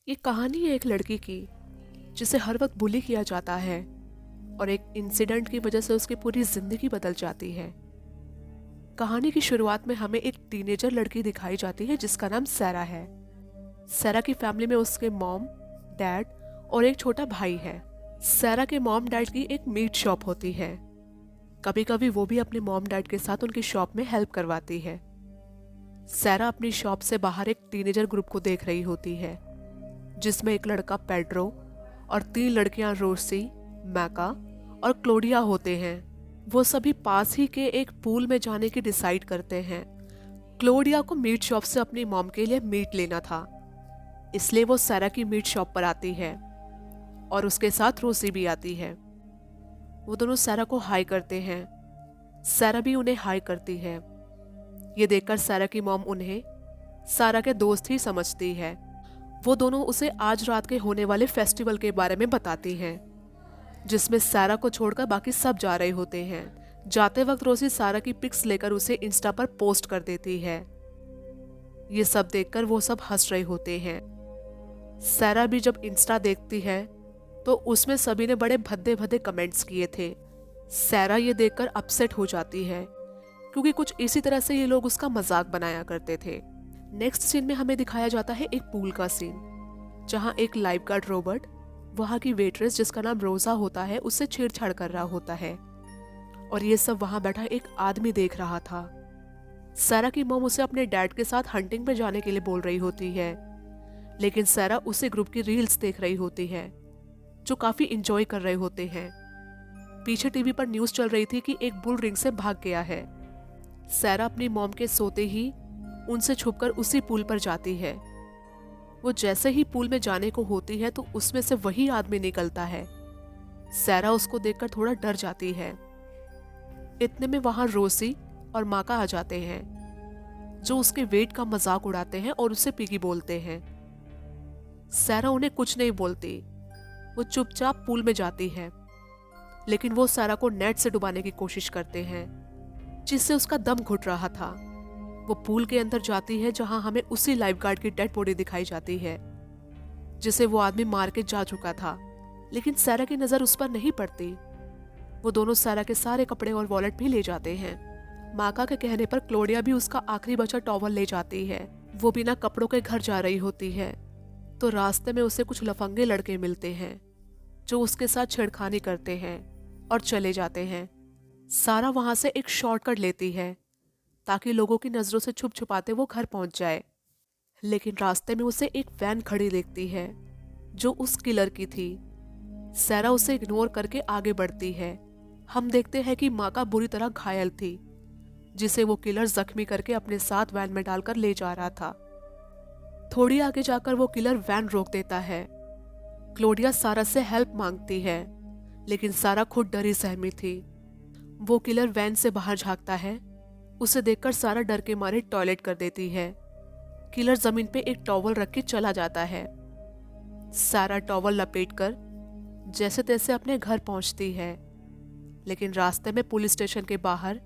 ये कहानी है एक लड़की की जिसे हर वक्त बुली किया जाता है और एक इंसिडेंट की वजह से उसकी पूरी जिंदगी बदल जाती है। कहानी की शुरुआत में हमें एक टीनेजर लड़की दिखाई जाती है जिसका नाम सैरा है। सैरा की फैमिली में उसके मॉम, डैड और एक छोटा भाई है। सैरा के मॉम डैड की एक मीट शॉप होती है। कभी कभी वो भी अपने मॉम डैड के साथ उनकी शॉप में हेल्प करवाती है। सैरा अपनी शॉप से बाहर एक टीनेजर ग्रुप को देख रही होती है जिसमें एक लड़का पेड्रो और 3 लड़कियां रोसी, मैका और क्लोडिया होते हैं। वो सभी पास ही के एक पूल में जाने की डिसाइड करते हैं। क्लोडिया को मीट शॉप से अपनी मॉम के लिए मीट लेना था, इसलिए वो सैरा की मीट शॉप पर आती है और उसके साथ रोसी भी आती है। वो दोनों सैरा को हाई करते हैं। सैरा भी उन्हें हाई करती है। ये देखकर सैरा की मॉम उन्हें सैरा के दोस्त ही समझती है। वो दोनों उसे आज रात के होने वाले फेस्टिवल के बारे में बताती हैं जिसमें सैरा को छोड़कर बाकी सब जा रहे होते हैं। जाते वक्त रोसी सैरा की पिक्स लेकर उसे इंस्टा पर पोस्ट कर देती है। ये सब देखकर वो सब हंस रहे होते हैं। सैरा भी जब इंस्टा देखती है तो उसमें सभी ने बड़े भद्दे भद्दे कमेंट्स किए थे। सैरा ये देखकर अपसेट हो जाती है क्योंकि कुछ इसी तरह से ये लोग उसका मजाक बनाया करते थे। नेक्स्ट सीन में हमें दिखाया जाता है एक पूल का सीन जहां एक लाइफ गार्ड रॉबर्ट वहां की वेट्रेस जिसका नाम रोजा होता है उससे छेड़छाड़ कर रहा होता है और ये सब वहां बैठा एक आदमी देख रहा था। सैरा की मॉम उसे अपने डैड के साथ हंटिंग पे जाने के लिए बोल रही होती है, लेकिन सैरा उसे ग्रुप की रील्स देख रही होती है जो काफी इंजॉय कर रहे होते हैं। पीछे टीवी पर न्यूज चल रही थी कि एक बुल रिंग से भाग गया है। सैरा अपनी मॉम के सोते ही उनसे छुपकर उसी पूल पर जाती है। वो जैसे ही पूल में जाने को होती है तो उसमें से वही आदमी निकलता है। सैरा उसको देखकर थोड़ा डर जाती है। इतने में वहां रोसी और माका आ जाते हैं जो उसके वेट का मजाक उड़ाते हैं और उसे पिगी बोलते हैं। सैरा उन्हें कुछ नहीं बोलती। वो चुपचाप पूल में जाती है, लेकिन वो सैरा को नेट से डुबाने की कोशिश करते हैं जिससे उसका दम घुट रहा था। वो पूल के अंदर जाती है जहां हमें उसी लाइफ गार्ड की डेड बॉडी दिखाई जाती है जिसे वो आदमी मार के जा चुका था, लेकिन सैरा की नजर उस पर नहीं पड़ती। वो दोनों सैरा के सारे कपड़े और वॉलेट भी ले जाते हैं। माका के कहने पर क्लोडिया भी उसका आखिरी बचा टॉवल ले जाती है। वो बिना कपड़ों के घर जा रही होती है तो रास्ते में उसे कुछ लफंगे लड़के मिलते हैं जो उसके साथ छेड़खानी करते हैं और चले जाते हैं। सारा वहां से एक शॉर्टकट लेती है ताकि लोगों की नजरों से छुप छुपाते वो घर पहुंच जाए, लेकिन रास्ते में उसे एक वैन खड़ी देखती है जो उस किलर की थी। सैरा उसे इग्नोर करके आगे बढ़ती है। हम देखते हैं कि माका बुरी तरह घायल थी जिसे वो किलर जख्मी करके अपने साथ वैन में डालकर ले जा रहा था। थोड़ी आगे जाकर वो किलर वैन रोक देता है। क्लोडिया सारा से हेल्प मांगती है, लेकिन सारा खुद डरी सहमी थी। वो किलर वैन से बाहर झांकता है। उसे देखकर सारा डर के मारे टॉयलेट कर देती है। किलर जमीन पे एक टॉवल रख के चला जाता है। सारा टॉवल लपेटकर जैसे तैसे अपने घर पहुंचती है, लेकिन रास्ते में पुलिस स्टेशन के बाहर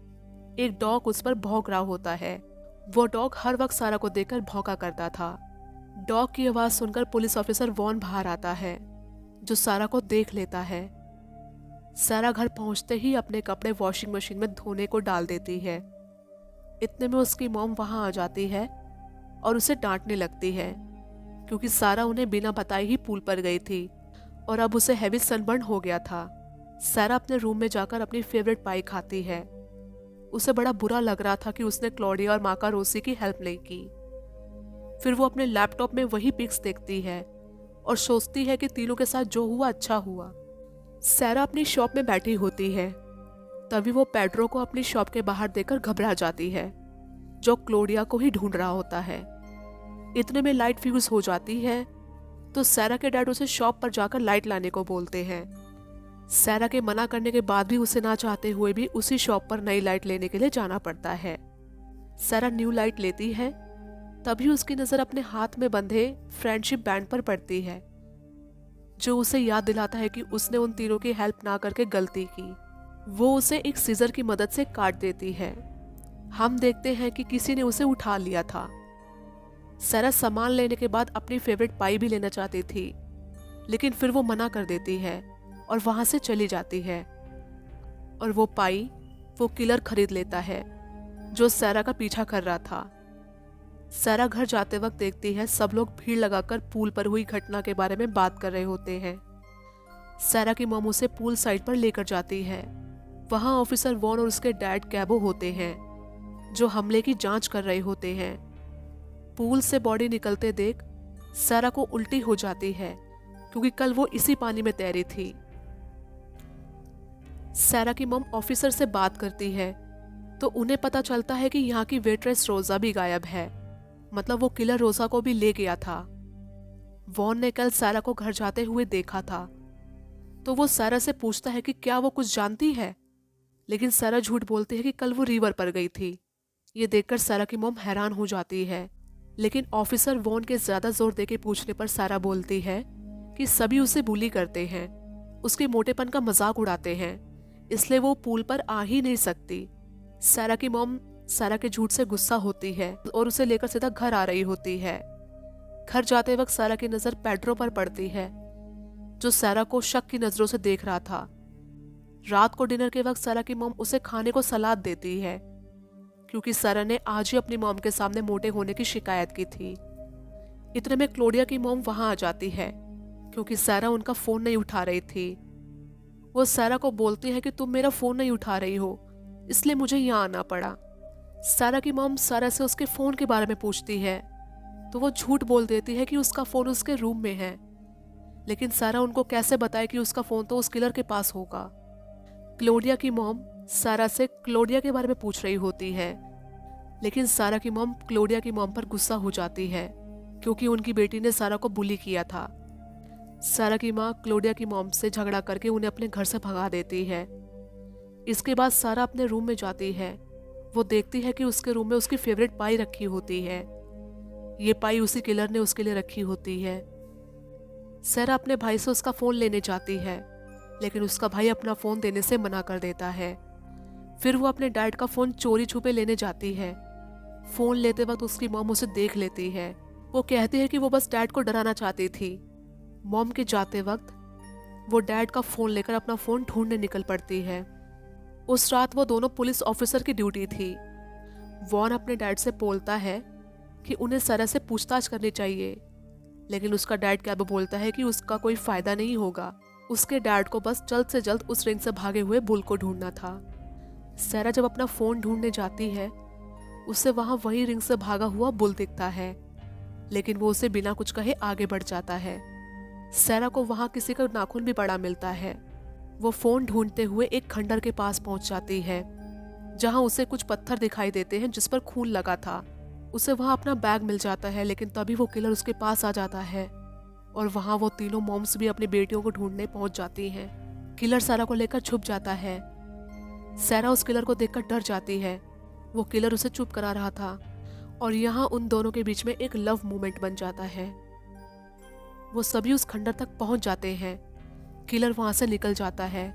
एक डॉग उस पर भौंक रहा होता है। वो डॉग हर वक्त सारा को देखकर भौंका करता था। डॉग की आवाज सुनकर पुलिस ऑफिसर वॉन बाहर आता है जो सारा को देख लेता है। सारा घर पहुंचते ही अपने कपड़े वॉशिंग मशीन में धोने को डाल देती है। इतने में उसकी मॉम वहां आ जाती है और उसे डांटने लगती है क्योंकि सारा उन्हें बिना बताए ही पूल पर गई थी और अब उसे हैवी सनबर्न हो गया था। सारा अपने रूम में जाकर अपनी फेवरेट पाई खाती है। उसे बड़ा बुरा लग रहा था कि उसने क्लोडिया और माका रोसी की हेल्प नहीं की। फिर वो अपने लैपटॉप में वही पिक्स देखती है और सोचती है कि तीनों के साथ जो हुआ अच्छा हुआ। सैरा अपनी शॉप में बैठी होती है, तभी वो पेड्रो को अपनी शॉप के बाहर देखकर घबरा जाती है जो क्लोडिया को ही ढूंढ रहा होता है। इतने में लाइट फ्यूज हो जाती है तो सैरा के डैड उसे शॉप पर जाकर लाइट लाने को बोलते हैं। सैरा के मना करने के बाद भी उसे ना चाहते हुए भी उसी शॉप पर नई लाइट लेने के लिए जाना पड़ता है। सैरा न्यू लाइट लेती है, तभी उसकी नजर अपने हाथ में बंधे फ्रेंडशिप बैंड पर पड़ती है जो उसे याद दिलाता है कि उसने उन तीनों की हेल्प ना करके गलती की। वो उसे एक सीजर की मदद से काट देती है। हम देखते हैं कि किसी ने उसे उठा लिया था। सारा सामान लेने के बाद अपनी फेवरेट पाई भी लेना चाहती थी, लेकिन फिर वो मना कर देती है और वहां से चली जाती है। और वो पाई वो किलर खरीद लेता है जो सारा का पीछा कर रहा था। सारा घर जाते वक्त देखती है सब लोग भीड़ लगाकर पूल पर हुई घटना के बारे में बात कर रहे होते हैं। सारा की मॉम उसे पूल साइड पर लेकर जाती है। वहां ऑफिसर वॉन और उसके डैड कैबो होते हैं जो हमले की जांच कर रहे होते हैं। पूल से बॉडी निकलते देख सारा को उल्टी हो जाती है क्योंकि कल वो इसी पानी में तैरी थी। सारा की मॉम ऑफिसर से बात करती है तो उन्हें पता चलता है कि यहाँ की वेट्रेस रोजा भी गायब है, मतलब वो किलर रोजा को भी ले गया था। वॉन ने कल सारा को घर जाते हुए देखा था, तो वो सारा से पूछता है कि क्या वो कुछ जानती है, लेकिन सारा झूठ बोलती है कि कल वो रिवर पर गई थी। ये देखकर सारा की मॉम हैरान हो जाती है, लेकिन ऑफिसर वॉन के ज्यादा जोर देके पूछने पर सारा बोलती है कि सभी उसे बुली करते हैं, उसके मोटेपन का मजाक उड़ाते हैं, इसलिए वो पूल पर आ ही नहीं सकती। सारा की मॉम सारा के झूठ से गुस्सा होती है और उसे लेकर सीधा घर आ रही होती है। घर जाते वक्त सारा की नजर पेड्रो पर पड़ती है जो सारा को शक की नजरों से देख रहा था। रात को डिनर के वक्त सारा की मॉम उसे खाने को सलाद देती है क्योंकि सारा ने आज ही अपनी मॉम के सामने मोटे होने की शिकायत की थी। इतने में क्लोडिया की मॉम वहां आ जाती है क्योंकि सारा उनका फोन नहीं उठा रही थी। वो सारा को बोलती है कि तुम मेरा फोन नहीं उठा रही हो, इसलिए मुझे यहाँ आना पड़ा। सारा की मॉम सारा से उसके फोन के बारे में पूछती है तो वो झूठ बोल देती है कि उसका फोन उसके रूम में है, लेकिन सारा उनको कैसे बताए कि उसका फोन तो उस किलर के पास होगा। क्लोडिया की मॉम सारा से क्लोडिया के बारे में पूछ रही होती है, लेकिन सारा की मॉम क्लोडिया की मॉम पर गुस्सा हो जाती है क्योंकि उनकी बेटी ने सारा को बुली किया था। सारा की माँ क्लोडिया की मॉम से झगड़ा करके उन्हें अपने घर से भगा देती है। इसके बाद सारा अपने रूम में जाती है। वो देखती है कि उसके रूम में उसकी फेवरेट पाई रखी होती है। ये पाई उसी किलर ने उसके लिए रखी होती है। सारा अपने भाई से उसका फोन लेने जाती है, लेकिन उसका भाई अपना फोन देने से मना कर देता है। फिर वो अपने डैड का फोन चोरी छुपे लेने जाती है। फोन लेते वक्त उसकी मॉम उसे देख लेती है। वो कहती है कि वो बस डैड को डराना चाहती थी। मॉम के जाते वक्त वो डैड का फोन लेकर अपना फोन ढूंढने निकल पड़ती है। उस रात वो दोनों पुलिस ऑफिसर की ड्यूटी थी। वॉन अपने डैड से बोलता है कि उन्हें सारा से पूछताछ करनी चाहिए, लेकिन उसका डैड कैबो बोलता है कि उसका कोई फायदा नहीं होगा। उसके डैड को बस जल्द से जल्द उस रिंग से भागे हुए बुल को ढूंढना था। सारा जब अपना फोन ढूंढने जाती है, उसे वहां वही रिंग से भागा हुआ बुल दिखता है, लेकिन वो उसे बिना कुछ कहे आगे बढ़ जाता है। सारा को वहां किसी का नाखून भी बड़ा मिलता है। वो फोन ढूंढते हुए एक खंडर के पास पहुंच जाती है, जहां उसे कुछ पत्थर दिखाई देते हैं जिस पर खून लगा था। उसे वहां अपना बैग मिल जाता है, लेकिन तभी वो किलर उसके पास आ जाता है और वहां वो तीनों मॉम्स भी अपनी बेटियों को ढूंढने पहुंच जाती हैं। किलर सारा को लेकर छुप जाता है। सारा उस किलर को देखकर डर जाती है। वो किलर उसे चुप करा रहा था और यहाँ उन दोनों के बीच में एक लव मोमेंट बन जाता है। वो सभी उस खंडर तक पहुंच जाते हैं। किलर वहां से निकल जाता है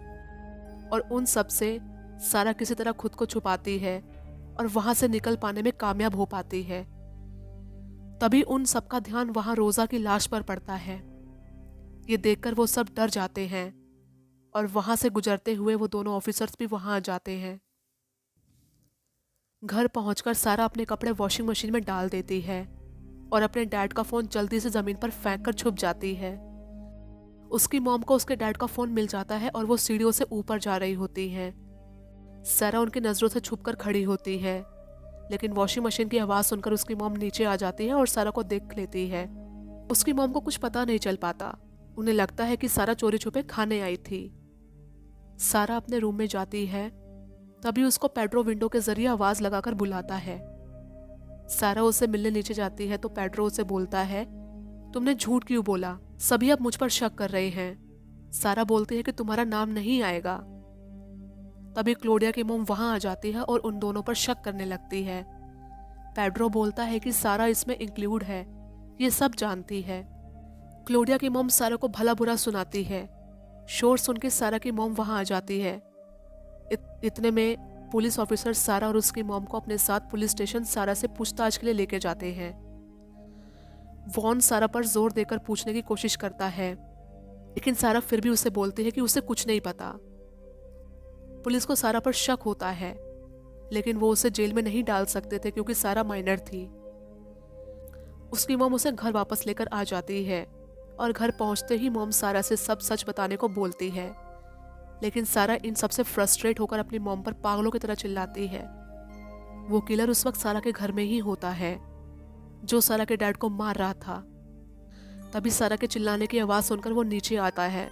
और उन सब से सारा किसी तरह खुद को छुपाती है और वहां से निकल पाने में कामयाब हो पाती है। तभी उन सबका ध्यान वहां रोजा की लाश पर पड़ता है। ये देखकर वो सब डर जाते हैं और वहां से गुजरते हुए वो दोनों ऑफिसर्स भी वहां आ जाते हैं। घर पहुंचकर सारा अपने कपड़े वॉशिंग मशीन में डाल देती है और अपने डैड का फोन जल्दी से जमीन पर फेंक कर छुप जाती है। उसकी मॉम को उसके डैड का फोन मिल जाता है और वो सीढ़ियों से ऊपर जा रही होती है। सारा उनकी नजरों से छुपकर खड़ी होती है, लेकिन वॉशिंग मशीन की आवाज सुनकर उसकी मॉम नीचे आ जाती है और सारा को देख लेती है। उसकी मॉम को कुछ पता नहीं चल पाता। उन्हें लगता है कि सारा चोरी छुपे खाने आई थी। सारा अपने रूम में जाती है, तभी उसको पेड्रो विंडो के जरिए आवाज लगाकर बुलाता है। सारा उसे मिलने नीचे जाती है तो पेड्रो उसे बोलता है, तुमने झूठ क्यों बोला? सभी अब मुझ पर शक कर रहे हैं। सारा बोलती है कि तुम्हारा नाम नहीं आएगा। तभी क्लोडिया की मॉम वहां आ जाती है और उन दोनों पर शक करने लगती है। पेड्रो बोलता है कि सारा इसमें इंक्लूड है, ये सब जानती है। क्लोडिया की मॉम सारा को भला बुरा सुनाती है। शोर सुन के सारा की मॉम वहां आ जाती है। इतने में पुलिस ऑफिसर सारा और उसकी मॉम को अपने साथ पुलिस स्टेशन सारा से पूछताछ के लिए लेके जाते हैं। वॉन सारा पर जोर देकर पूछने की कोशिश करता है, लेकिन सारा फिर भी उसे बोलती है कि उसे कुछ नहीं पता। पुलिस को सारा पर शक होता है, लेकिन वो उसे जेल में नहीं डाल सकते थे क्योंकि सारा माइनर थी। उसकी मॉम उसे घर वापस लेकर आ जाती है और घर पहुंचते ही मॉम सारा से सब सच बताने को बोलती है, लेकिन सारा इन सबसे फ्रस्ट्रेट होकर अपनी मॉम पर पागलों की तरह चिल्लाती है। वो किलर उस वक्त सारा के घर में ही होता है, जो सारा के डैड को मार रहा था। तभी सारा के चिल्लाने की आवाज़ सुनकर वो नीचे आता है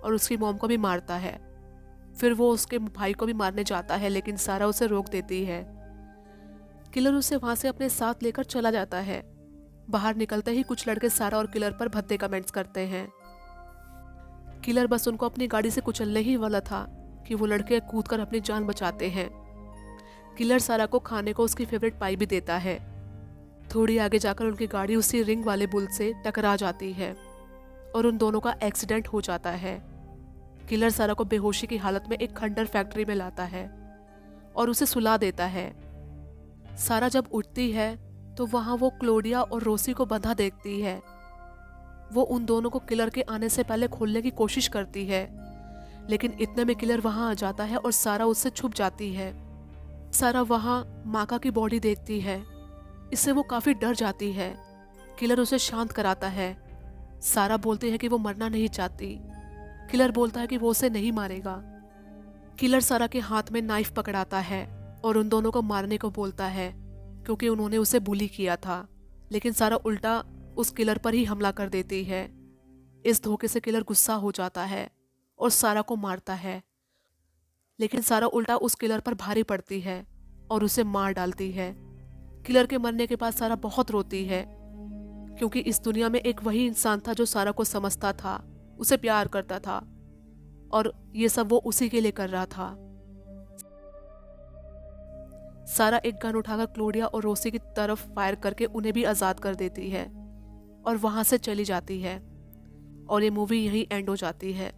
और उसकी मॉम को भी मारता है। फिर वो उसके भाई को भी मारने जाता है, लेकिन सारा उसे रोक देती है। किलर उसे वहां से अपने साथ लेकर चला जाता है। बाहर निकलते ही कुछ लड़के सारा और किलर पर भद्दे कमेंट्स करते हैं। किलर बस उनको अपनी गाड़ी से कुचलने ही वाला था कि वो लड़के कूदकर अपनी जान बचाते हैं। किलर सारा को खाने को उसकी फेवरेट पाई भी देता है। थोड़ी आगे जाकर उनकी गाड़ी उसी रिंग वाले बुल से टकरा जाती है और उन दोनों का एक्सीडेंट हो जाता है। किलर सारा को बेहोशी की हालत में एक खंडर फैक्ट्री में लाता है और उसे सुला देता है। सारा जब उठती है तो वहां वो क्लोडिया और रोसी को बंधा देखती है। वो उन दोनों को किलर के आने से पहले खोलने की कोशिश करती है, लेकिन इतने में किलर वहां आ जाता है और सारा उससे छुप जाती है। सारा वहां माका की बॉडी देखती है। इससे वो काफी डर जाती है। किलर उसे शांत कराता है। सारा बोलती है कि वो मरना नहीं चाहती। किलर बोलता है कि वो उसे नहीं मारेगा। किलर सारा के हाथ में नाइफ पकड़ाता है और उन दोनों को मारने को बोलता है क्योंकि उन्होंने उसे बुली किया था, लेकिन सारा उल्टा उस किलर पर ही हमला कर देती है। इस धोखे से किलर गुस्सा हो जाता है और सारा को मारता है, लेकिन सारा उल्टा उस किलर पर भारी पड़ती है और उसे मार डालती है। किलर के मरने के बाद सारा बहुत रोती है क्योंकि इस दुनिया में एक वही इंसान था जो सारा को समझता था, उसे प्यार करता था, और ये सब वो उसी के लिए कर रहा था। सारा एक गन उठाकर क्लोडिया और रोसी की तरफ फायर करके उन्हें भी आजाद कर देती है और वहां से चली जाती है और ये मूवी यहीं एंड हो जाती है।